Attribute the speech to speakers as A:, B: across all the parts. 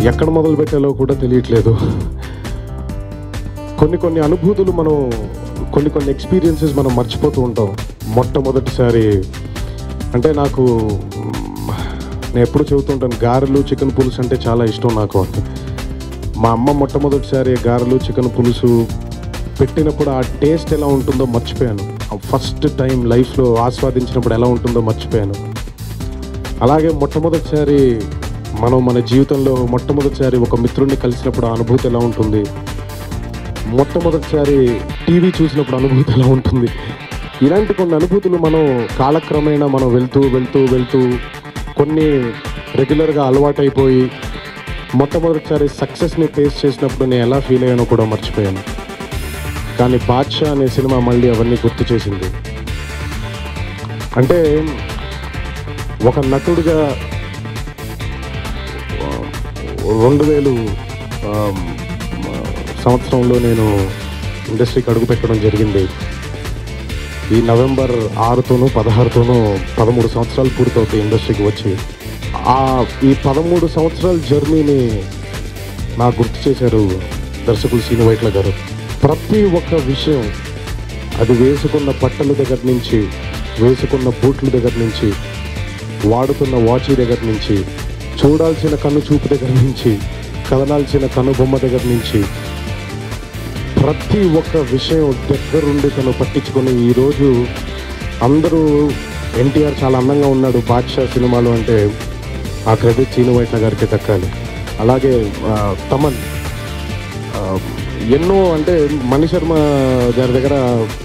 A: ఎక్కడ మొదలు పెట్టాలో కూడా తెలియట్లేదు. కొన్ని అనుభూతులు మనం కొన్ని ఎక్స్పీరియన్సెస్ మనం మర్చిపోతూ ఉంటాం. మొట్టమొదటిసారి అంటే నేను ఎప్పుడు చెబుతుంటాను, గారెలు చికెన్ పులుసు అంటే చాలా ఇష్టం నాకు. మా అమ్మ మొట్టమొదటిసారి గారెలు చికెన్ పులుసు పెట్టినప్పుడు ఆ టేస్ట్ ఎలా ఉంటుందో మర్చిపోయాను. ఫస్ట్ టైం లైఫ్లో ఆస్వాదించినప్పుడు ఎలా ఉంటుందో మర్చిపోయాను. అలాగే మొట్టమొదటిసారి మన జీవితంలో మొట్టమొదటిసారి ఒక మిత్రుడిని కలిసినప్పుడు ఆ అనుభూతి ఎలా ఉంటుంది, మొట్టమొదటిసారి టీవీ చూసినప్పుడు అనుభూతి ఎలా ఉంటుంది, ఇలాంటి కొన్ని అనుభూతులు మనం కాలక్రమేణా మనం వెళ్తూ కొన్ని రెగ్యులర్గా అలవాటైపోయి మొట్టమొదటిసారి సక్సెస్ని టేస్ట్ చేసినప్పుడు నేను ఎలా ఫీల్ అయ్యానో కూడా మర్చిపోయాను. కానీ బాద్షా అనే సినిమా మళ్ళీ అవన్నీ గుర్తు చేసింది. అంటే ఒక నటుడిగా 2000 సంవత్సరంలో నేను ఇండస్ట్రీకి అడుగుపెట్టడం జరిగింది. ఈ నవంబర్ 6తోనూ 16తోనూ 13 సంవత్సరాలు పూర్తవుతాయి ఇండస్ట్రీకి వచ్చి. ఈ 13 సంవత్సరాల జర్నీని నాకు గుర్తు చేశారు దర్శకులు శ్రీను వైట్ల గారు. ప్రతి ఒక్క విషయం, అది వేసుకున్న బట్టల దగ్గర నుంచి, వేసుకున్న బూట్ల దగ్గర నుంచి, వాడుతున్న వాచ్ దగ్గర నుంచి, చూడాల్సిన కన్ను చూపు దగ్గర నుంచి, కదలాల్సిన కనుబొమ్మ దగ్గర నుంచి, ప్రతి ఒక్క విషయం దగ్గరుండి తను పట్టించుకొని ఈరోజు అందరూ ఎన్టీఆర్ చాలా అందంగా ఉన్నాడు బాద్షా సినిమాలో అంటే ఆ క్రెడిట్ శ్రీను వైట్ల గారికి దక్కాలి. అలాగే తమన్ ఎన్నో అంటే మణిశర్మ గారి దగ్గర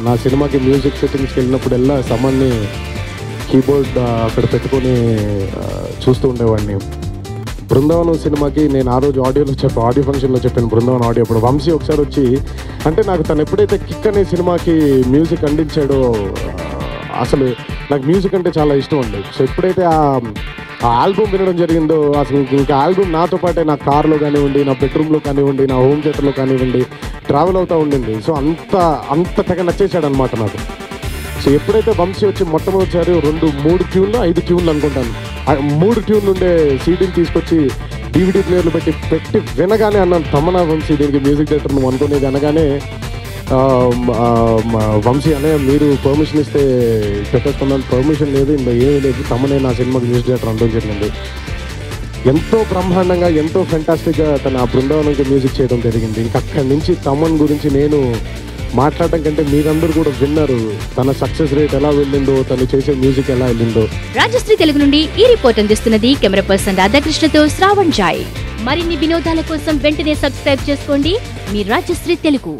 A: నా సినిమాకి మ్యూజిక్ సెట్టింగ్స్కి వెళ్ళినప్పుడల్లా తమన్ని కీబోర్డ్ అక్కడ పెట్టుకొని చూస్తూ ఉండేవాడిని. బృందావనం సినిమాకి నేను ఆ రోజు ఆడియో ఫంక్షన్లో చెప్పాను, బృందావనం ఆడియో. అప్పుడు వంశీ ఒకసారి వచ్చి, అంటే నాకు తను ఎప్పుడైతే కిక్ అనే సినిమాకి మ్యూజిక్ అందించాడో, అసలు నాకు మ్యూజిక్ అంటే చాలా ఇష్టం అండి. సో ఎప్పుడైతే ఆ ఆల్బమ్ వినడం జరిగిందో, అసలు ఇంకా ఆల్బమ్ నాతో పాటే నా కార్లో కానివ్వండి, నా బెడ్రూమ్లో కానివ్వండి, నా హోమ్ థియేటర్లో కానివ్వండి ట్రావెల్ అవుతూ ఉండింది. సో అంత తెగ నచ్చేసాడు అనమాట నాకు. సో ఎప్పుడైతే వంశీ వచ్చి మొట్టమొదటిసారి 2-3 ట్యూన్లు 5 ట్యూన్లు అనుకుంటాను, 3 ట్యూన్లు ఉండే సీడీని తీసుకొచ్చి DVD ప్లేయర్లు పెట్టి వినగానే అన్నాను, తమన్నా వంశీ దీనికి మ్యూజిక్ డైరెక్టర్ నువ్వు అనుకునేది అనగానే వంశీ అనే మీరు పర్మిషన్ ఇస్తే పెట్టేస్తున్నాను. పర్మిషన్ లేదు, ఇంకా ఏమీ లేదు, తమనే నా సినిమాకి మ్యూజిక్ డైరెక్టర్ అనడం జరిగింది. ఎంతో బ్రహ్మాండంగా, ఎంతో ఫెంటాస్టిక్గా తన ఆ బృందావనంకి మ్యూజిక్ చేయడం జరిగింది. ఇంక అక్కడి నుంచి తమన్ గురించి నేను మాట్లాడటం కంటే మీరందరూ కూడా విన్నారు, తన సక్సెస్ రేట్ ఎలా వెళ్ళిందో, తను చేసే మ్యూజిక్ ఎలా వెళ్ళిందో.
B: రాజశ్రీ తెలుగు నుండి ఈ రిపోర్ట్ అందిస్తున్నది కెమెరా పర్సన్ రాధాకృష్ణతో శ్రావణ్ జాయ్. మరిన్ని వినోదాల కోసం వెంటనే సబ్స్క్రైబ్ చేసుకోండి మీ రాజశ్రీ తెలుగు.